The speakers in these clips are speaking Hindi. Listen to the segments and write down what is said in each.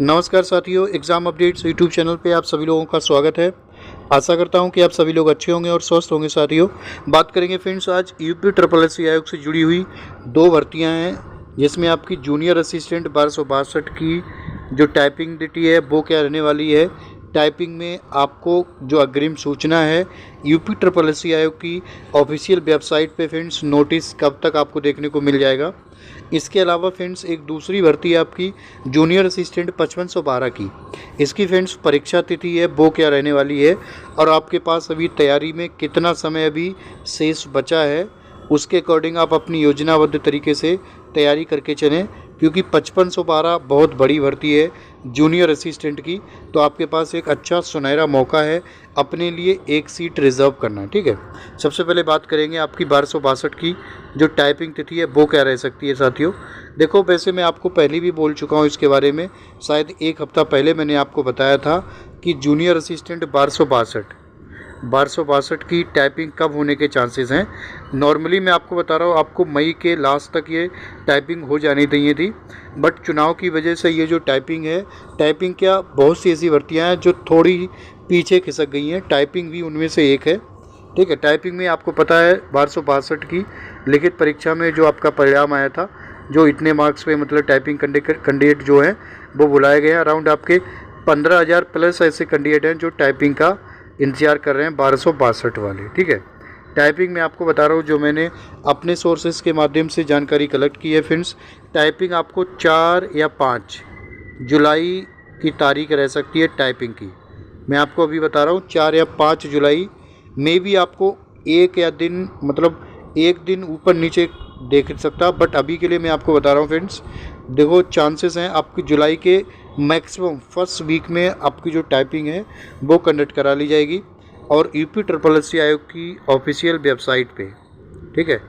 नमस्कार साथियों, एग्ज़ाम अपडेट्स यूट्यूब चैनल पे आप सभी लोगों का स्वागत है। आशा करता हूं कि आप सभी लोग अच्छे होंगे और स्वस्थ होंगे। साथियों, बात करेंगे फ्रेंड्स, आज यूपी ट्रिपल एस सी आयोग से जुड़ी हुई दो भर्तियां हैं, जिसमें आपकी जूनियर असिस्टेंट 1262 की जो टाइपिंग ड्यूटी है वो क्या रहने वाली है। टाइपिंग में आपको जो अग्रिम सूचना है यूपी ट्रिपल एस सी आयोग की ऑफिशियल वेबसाइट पे फ्रेंड्स नोटिस कब तक आपको देखने को मिल जाएगा। इसके अलावा फ्रेंड्स एक दूसरी भर्ती है आपकी जूनियर असिस्टेंट 5512 की। इसकी फ्रेंड्स परीक्षा तिथि है वो क्या रहने वाली है और आपके पास अभी तैयारी में कितना समय अभी शेष बचा है, उसके अकॉर्डिंग आप अपनी योजनाबद्ध तरीके से तैयारी करके चलें, क्योंकि 5512 बहुत बड़ी भर्ती है जूनियर असिस्टेंट की। तो आपके पास एक अच्छा सुनहरा मौका है अपने लिए एक सीट रिज़र्व करना। ठीक है, सबसे पहले बात करेंगे आपकी 1262 की जो टाइपिंग तिथि है वो क्या रह सकती है। साथियों देखो, वैसे मैं आपको पहले भी बोल चुका हूँ इसके बारे में, शायद एक हफ्ता पहले मैंने आपको बताया था कि जूनियर असिस्टेंट 1262 की टाइपिंग कब होने के चांसेस हैं। नॉर्मली मैं आपको बता रहा हूँ, आपको मई के लास्ट तक ये टाइपिंग हो जानी चाहिए थी, बट चुनाव की वजह से ये जो टाइपिंग है, टाइपिंग क्या बहुत सी ऐसी भर्तियाँ हैं जो थोड़ी पीछे खिसक गई हैं, टाइपिंग भी उनमें से एक है। ठीक है, टाइपिंग में आपको पता है 1262 की लिखित परीक्षा में जो आपका परिणाम आया था, जो इतने मार्क्स पे मतलब टाइपिंग कैंडिडेट जो हैं वो बुलाए गए हैं। अराउंड आपके 15,000 प्लस ऐसे कैंडिडेट हैं जो टाइपिंग का इंतज़ार कर रहे हैं 1262 वाले। ठीक है, टाइपिंग में आपको बता रहा हूँ जो मैंने अपने सोर्सेज के माध्यम से जानकारी कलेक्ट की है फ्रेंड्स, टाइपिंग आपको 4 या 5 जुलाई की तारीख रह सकती है टाइपिंग की। मैं आपको अभी बता रहा हूँ 4 या 5 जुलाई में भी आपको एक या दिन मतलब एक दिन ऊपर नीचे देख सकता, बट अभी के लिए मैं आपको बता रहा हूँ फ्रेंड्स, देखो चांसेस हैं आपकी जुलाई के मैक्सिमम फर्स्ट वीक में आपकी जो टाइपिंग है वो कंडक्ट करा ली जाएगी और यूपी ट्रिपल एस सी आयोग की ऑफिशियल वेबसाइट पे। ठीक है,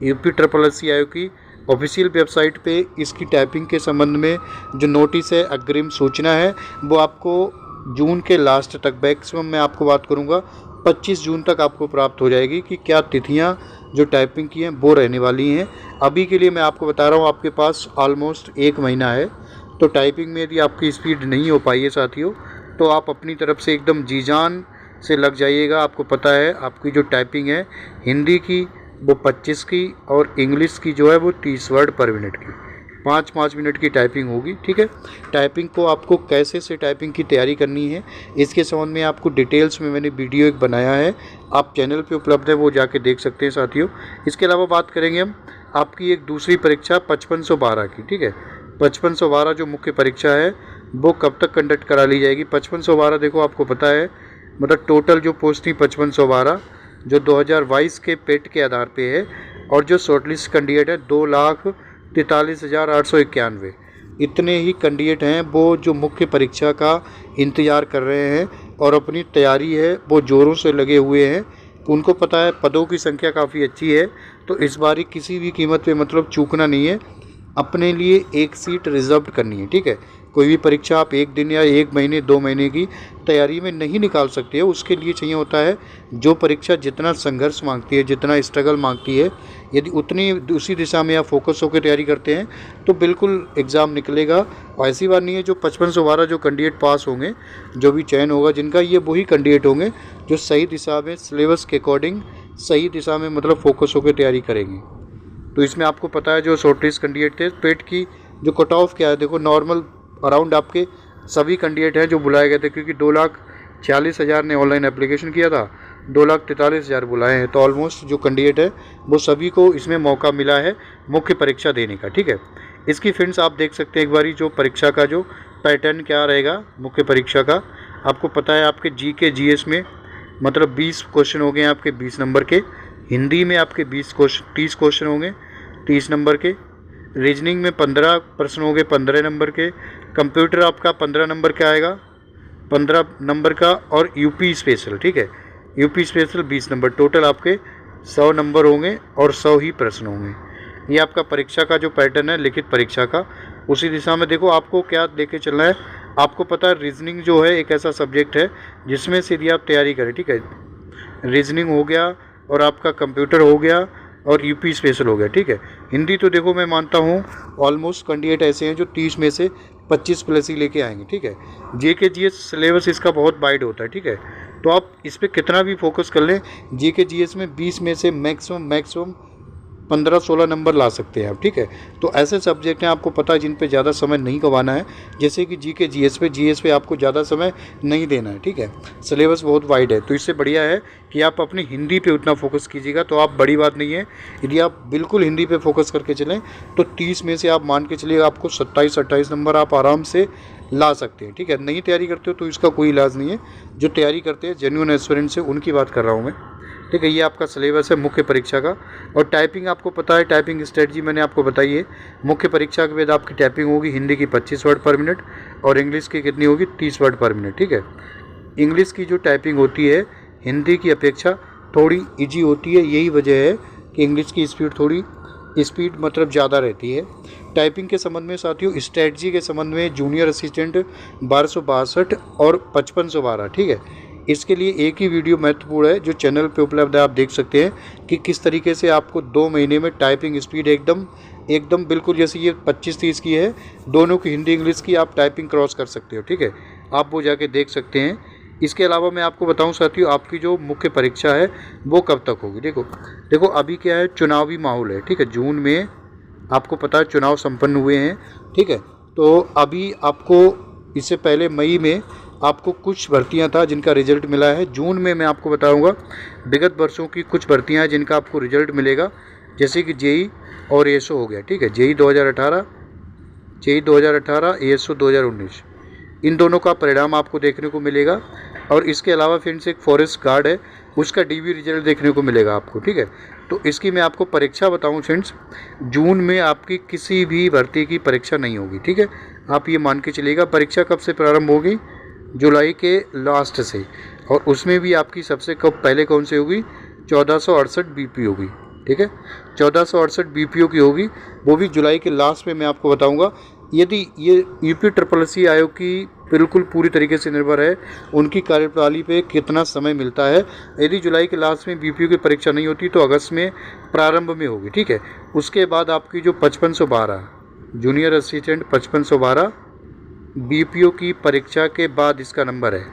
यूपी ट्रिपल एस सी आयोग की ऑफिशियल वेबसाइट पे इसकी टाइपिंग के संबंध में जो नोटिस है, अग्रिम सूचना है, वो आपको जून के लास्ट तक, मैक्सिमम मैं आपको बात करूँगा 25 जून तक आपको प्राप्त हो जाएगी कि क्या तिथियाँ जो टाइपिंग की हैं वो रहने वाली हैं। अभी के लिए मैं आपको बता रहा हूँ आपके पास ऑलमोस्ट 1 महीना है, तो टाइपिंग में यदि आपकी स्पीड नहीं हो पाई है साथियों, तो आप अपनी तरफ से एकदम जी जान से लग जाइएगा। आपको पता है आपकी जो टाइपिंग है हिंदी की वो 25 की और इंग्लिश की जो है वो 30 वर्ड पर मिनट की, 5-5 मिनट की टाइपिंग होगी। ठीक है, टाइपिंग को आपको कैसे से टाइपिंग की तैयारी करनी है इसके संबंध में आपको डिटेल्स में मैंने वीडियो एक बनाया है, आप चैनल पे उपलब्ध है, वो जाके देख सकते हैं साथियों। इसके अलावा बात करेंगे हम आपकी एक दूसरी परीक्षा 5512 की। ठीक है, 5512 जो मुख्य परीक्षा है वो कब तक कंडक्ट करा ली जाएगी। 5512 देखो आपको पता है मतलब टोटल जो पोस्ट थी 5512 जो 2022 के पेट के आधार पे है, और जो शॉर्टलिस्ट कैंडिडेट है 2,43,891 इतने ही कैंडिडेट हैं वो जो मुख्य परीक्षा का इंतज़ार कर रहे हैं और अपनी तैयारी है वो ज़ोरों से लगे हुए हैं। उनको पता है पदों की संख्या काफ़ी अच्छी है, तो इस बारी किसी भी कीमत पे मतलब चूकना नहीं है, अपने लिए एक सीट रिजर्व करनी है। ठीक है, कोई भी परीक्षा आप एक दिन या 1 महीने 2 महीने की तैयारी में नहीं निकाल सकते हो। उसके लिए चाहिए होता है जो परीक्षा जितना संघर्ष मांगती है, जितना स्ट्रगल मांगती है, यदि उतनी उसी दिशा में आप फोकस होकर तैयारी करते हैं तो बिल्कुल एग्ज़ाम निकलेगा। और ऐसी बात नहीं है जो 5512 जो कैंडिडेट पास होंगे, जो भी चयन होगा जिनका, ये वही कैंडिडेट होंगे जो सही दिशा में सिलेबस के अकॉर्डिंग सही दिशा में मतलब फोकस होकर तैयारी करेंगे। तो इसमें आपको पता है जो शॉर्टलिस्ट कैंडिडेट थे, पेट की जो कट ऑफ क्या है, देखो नॉर्मल अराउंड आपके सभी कैंडिडेट हैं जो बुलाए गए थे, क्योंकि 2,40,000 ने ऑनलाइन एप्लीकेशन किया था, 2,43,000 बुलाए हैं, तो ऑलमोस्ट जो कैंडिडेट है वो सभी को इसमें मौका मिला है मुख्य परीक्षा देने का। ठीक है, इसकी फ्रेंड्स आप देख सकते हैं एक बारी जो परीक्षा का जो पैटर्न क्या रहेगा मुख्य परीक्षा का। आपको पता है आपके GK GS में मतलब 20 क्वेश्चन हो गए आपके 20 नंबर के, हिंदी में आपके 30 क्वेश्चन होंगे 30 नंबर के, रीजनिंग में 15 प्रश्न हो गए 15 नंबर के, कंप्यूटर आपका 15 नंबर का आएगा 15 नंबर का, और यूपी स्पेशल। ठीक है, यूपी स्पेशल 20 नंबर, टोटल आपके 100 नंबर होंगे और 100 ही प्रश्न होंगे। ये आपका परीक्षा का जो पैटर्न है लिखित परीक्षा का, उसी दिशा में देखो आपको क्या लेके चलना है। आपको पता है रीजनिंग जो है एक ऐसा सब्जेक्ट है जिसमें से यदि आप तैयारी करें, ठीक है, रीजनिंग हो गया और आपका कंप्यूटर हो गया और यूपी स्पेशल हो गया, ठीक है। हिंदी तो देखो मैं मानता हूँ ऑलमोस्ट कैंडिडेट ऐसे हैं जो 30 में से 25 प्लस ही लेके आएंगे, ठीक है। जीके जीएस सिलेबस इसका बहुत वाइड होता है, ठीक है। तो आप इस पर कितना भी फोकस कर लें, जीके जीएस में 20 में से मैक्सिमम 15-16 नंबर ला सकते हैं आप, ठीक है। तो ऐसे सब्जेक्ट हैं आपको पता है जिन पे ज़्यादा समय नहीं गंवाना है, जैसे कि जीके जीएस पे आपको ज़्यादा समय नहीं देना है, ठीक है। सिलेबस बहुत वाइड है, तो इससे बढ़िया है कि आप अपनी हिंदी पे उतना फोकस कीजिएगा, तो आप बड़ी बात नहीं है। यदि आप बिल्कुल हिंदी पे फोकस करके चलें तो 30 में से आप मान के चलिएगा आपको 27-28 नंबर आप आराम से ला सकते हैं, ठीक है। नहीं तैयारी करते हो तो इसका कोई इलाज नहीं है। जो तैयारी करते हैं जेन्युइन एस्पिरेंट से, उनकी बात कर रहा हूँ मैं, ठीक है। ये आपका सिलेबस है मुख्य परीक्षा का। और टाइपिंग आपको पता है, टाइपिंग स्ट्रेटजी मैंने आपको बताई है। मुख्य परीक्षा के बाद आपकी टाइपिंग होगी हिंदी की 25 वर्ड पर मिनट और इंग्लिश की कितनी होगी 30 वर्ड पर मिनट, ठीक है। इंग्लिश की जो टाइपिंग होती है हिंदी की अपेक्षा थोड़ी ईजी होती है, यही वजह है कि इंग्लिश की स्पीड मतलब ज़्यादा रहती है। टाइपिंग के संबंध में साथियों, स्ट्रेटजी के संबंध में जूनियर असिस्टेंट 1262 और 5512, ठीक है। इसके लिए एक ही वीडियो महत्वपूर्ण है जो चैनल पे उपलब्ध है, आप देख सकते हैं कि किस तरीके से आपको 2 महीने में टाइपिंग स्पीड एकदम बिल्कुल जैसे ये 25-30 की है, दोनों की हिंदी इंग्लिश की आप टाइपिंग क्रॉस कर सकते हो, ठीक है। आप वो जाके देख सकते हैं। इसके अलावा मैं आपको बताऊं साथियों, आपकी जो मुख्य परीक्षा है वो कब तक होगी। देखो अभी क्या है, चुनावी माहौल है, ठीक है। जून में आपको पता है चुनाव संपन्न हुए हैं, ठीक है। तो अभी आपको इससे पहले मई में आपको कुछ भर्तियां था जिनका रिजल्ट मिला है। जून में मैं आपको बताऊंगा विगत वर्षों की कुछ भर्तियां हैं जिनका आपको रिजल्ट मिलेगा, जैसे कि जेई और एएसओ हो गया, ठीक है। जेई 2018 एएसओ 2019, इन दोनों का परिणाम आपको देखने को मिलेगा। और इसके अलावा फ्रेंड्स एक फॉरेस्ट गार्ड है, उसका डीवी रिजल्ट देखने को मिलेगा आपको, ठीक है। तो इसकी मैं आपको परीक्षा बताऊं फ्रेंड्स, जून में आपकी किसी भी भर्ती की परीक्षा नहीं होगी, ठीक है। आप ये मान के चलिएगा। परीक्षा कब से प्रारंभ होगी, जुलाई के लास्ट से, और उसमें भी आपकी सबसे कब पहले कौन सी होगी, 1468 बीपी होगी, ठीक है। 1468 बीपीओ की होगी, वो भी जुलाई के लास्ट में मैं आपको बताऊंगा। यदि ये यूपी ट्रिपल आयोग की बिल्कुल पूरी तरीके से निर्भर है, उनकी कार्यप्रणाली पे कितना समय मिलता है। यदि जुलाई के लास्ट में बीपीओ की परीक्षा नहीं होती तो अगस्त में प्रारंभ में होगी, ठीक है। उसके बाद आपकी जो 5512 जूनियर असिस्टेंट 5512 बीपीओ की परीक्षा के बाद इसका नंबर है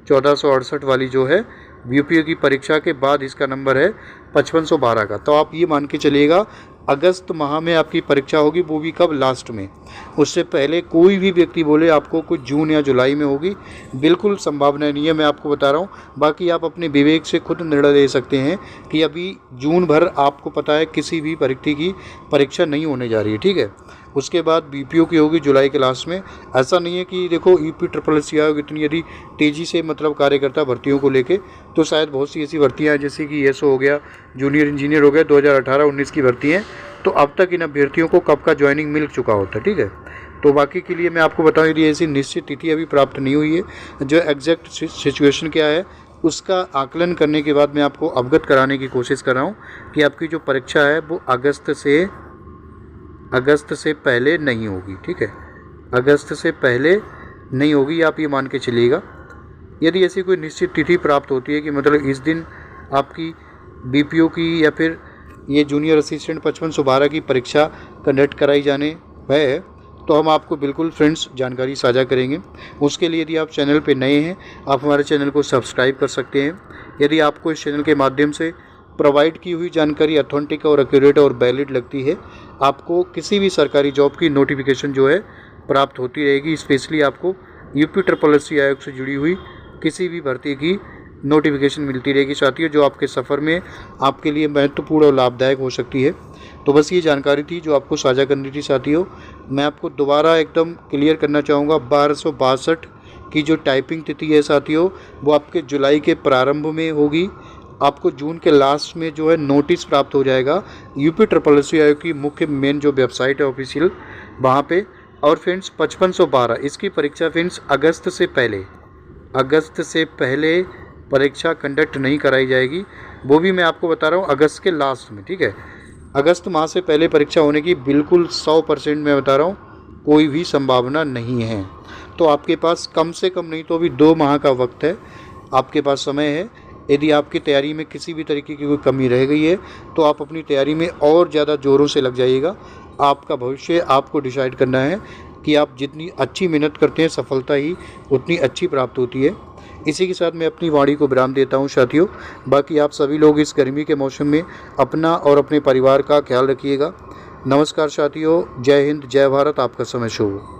1468 वाली जो है, बीपीओ की परीक्षा के बाद इसका नंबर है 5512 का। तो आप ये मान के चलिएगा अगस्त माह में आपकी परीक्षा होगी, वो भी कब, लास्ट में। उससे पहले कोई भी व्यक्ति बोले आपको कुछ जून या जुलाई में होगी, बिल्कुल संभावना नहीं है, मैं आपको बता रहा हूँ। बाकी आप अपने विवेक से खुद निर्णय ले सकते हैं कि अभी जून भर आपको पता है किसी भी परीक्षा की परीक्षा नहीं होने जा रही है, ठीक है। उसके बाद बीपीओ की होगी जुलाई के लास्ट में। ऐसा नहीं है कि देखो यूपी ट्रिपल आयोग इतनी यदि तेज़ी से मतलब कार्य करता भर्तियों को लेके, तो शायद बहुत सी ऐसी भर्तियाँ हैं जैसे कि एसओ हो गया, जूनियर इंजीनियर हो गया, 2018-19 की भर्ती हैं, तो अब तक इन अभ्यर्थियों को कब का ज्वाइनिंग मिल चुका होता है, ठीक है। तो बाकी के लिए मैं आपको बताऊँ, यदि ऐसी निश्चित तिथि अभी प्राप्त नहीं हुई है, जो एग्जैक्ट सिचुएशन क्या है उसका आकलन करने के बाद मैं आपको अवगत कराने की कोशिश कर रहा हूँ कि आपकी जो परीक्षा है वो अगस्त से पहले नहीं होगी, ठीक है। अगस्त से पहले नहीं होगी, आप ये मान के चलिएगा। यदि ऐसी कोई निश्चित तिथि प्राप्त होती है कि मतलब इस दिन आपकी बीपीओ की या फिर ये जूनियर असिस्टेंट 5512 की परीक्षा कंडक्ट कराई जाने है, तो हम आपको बिल्कुल फ्रेंड्स जानकारी साझा करेंगे। उसके लिए यदि आप चैनल पे नए हैं, आप हमारे चैनल को सब्सक्राइब कर सकते हैं। यदि आपको इस चैनल के माध्यम से प्रोवाइड की हुई जानकारी ऑथेंटिक और एक्यूरेट और वैलिड लगती है, आपको किसी भी सरकारी जॉब की नोटिफिकेशन जो है प्राप्त होती रहेगी। स्पेशली आपको यूपी ट्रिपल आयोग से जुड़ी हुई किसी भी भर्ती की नोटिफिकेशन मिलती रहेगी साथियों, जो आपके सफ़र में आपके लिए महत्वपूर्ण और लाभदायक हो सकती है। तो बस ये जानकारी थी जो आपको साझा करनी थी साथियों। मैं आपको दोबारा एकदम क्लियर करना चाहूँगा, 1262 की जो टाइपिंग तिथि है साथियों, वो आपके जुलाई के प्रारंभ में होगी। आपको जून के लास्ट में जो है नोटिस प्राप्त हो जाएगा यूपी ट्रिपल आयोग की मुख्य मेन जो वेबसाइट है ऑफिशियल, वहाँ पे। और फ्रेंड्स 5512 इसकी परीक्षा फ्रेंड्स अगस्त से पहले परीक्षा कंडक्ट नहीं कराई जाएगी, वो भी मैं आपको बता रहा हूँ अगस्त के लास्ट में, ठीक है। अगस्त माह से पहले परीक्षा होने की बिल्कुल 100% मैं बता रहा हूँ, कोई भी संभावना नहीं है। तो आपके पास कम से कम नहीं तो अभी 2 माह का वक्त है, आपके पास समय है। यदि आपकी तैयारी में किसी भी तरीके की कोई कमी रह गई है तो आप अपनी तैयारी में और ज़्यादा ज़ोरों से लग जाइएगा। आपका भविष्य आपको डिसाइड करना है कि आप जितनी अच्छी मेहनत करते हैं सफलता ही उतनी अच्छी प्राप्त होती है। इसी के साथ मैं अपनी वाणी को विराम देता हूं साथियों। बाकी आप सभी लोग इस गर्मी के मौसम में अपना और अपने परिवार का ख्याल रखिएगा। नमस्कार साथियों, जय हिंद, जय भारत। आपका समय शुभ हो।